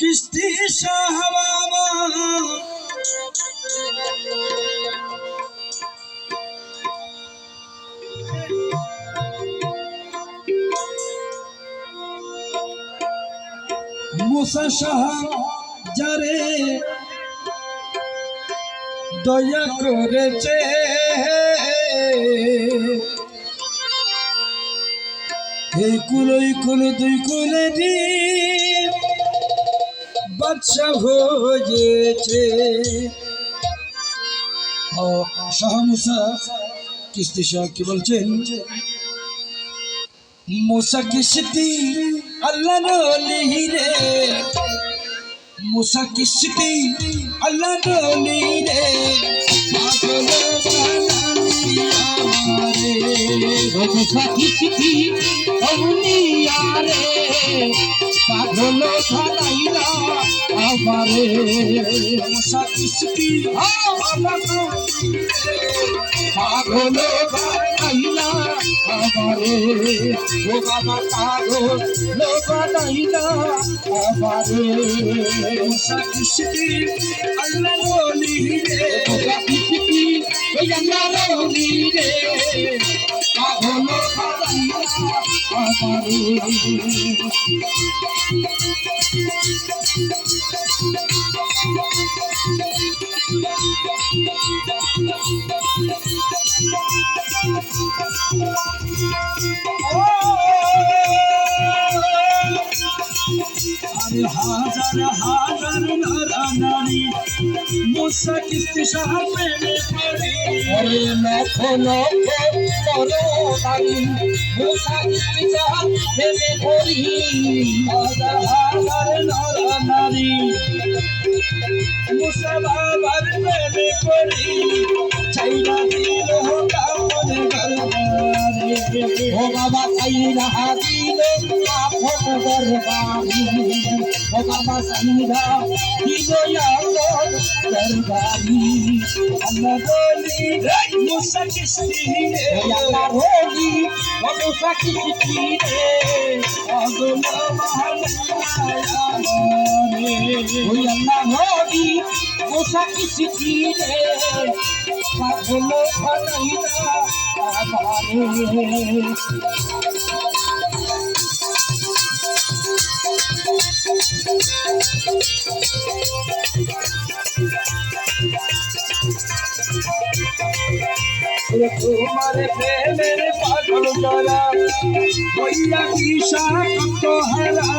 কিস্তি সাহাবা মুসা সাহা যারে দয়া করেছে এই কুলই কুল দুই কুলেরই বাদশাহ হয়েছে। শাহ মুসা কিস্তি শাহ কি বলছেন? মুসা কিস্তি আল্লাহ নলি রে, মুসা কিস্তি আল্লাহ নলি রে, পাগল বানালি আমারে। মুসা কিস্তি আউলিয়া রে, পাগল বানাইলা আমারে। মুসা কিস্তি আল্লাহ নলি রে, পাগল বানাইলা আমারে। ও বাবা পাগল বানাইলা আমারে। মুসা কিস্তি আল্লাহ নলি রে, মুসা কিস্তি আল্লাহ নলি রে, পাগল বানাইলা আমারে। আরে হাজার হাজার নারা নারী মুসা কিস্তি শাহ প্রেমে পড়ে। ওরে লক্ষ লক্ষ তরবারি মুসা কিস্তি শাহ প্রেমে পড়ি। হাজার হাজার নারা নারী মুসা বাবার প্রেমে পড়ি, চাইনা দিল কাপন গলবারে। ও বাবা সাইরা দিল আপন দরবারি। ও বাবা সাইরা দিল আপন দরবারি। আল্লাহ বলি মুসা কিস্তি রে, আল্লাহ হোলি ও মুসা কিস্তি রে, পাগল বানাইলা আমারে। ওই আল্লাহ হোলি মুসা কিস্তি রে, পাগল বানাইলা আমারে। তোমার প্রেমের পাগল যারা হইয়া কিসা কত হারা,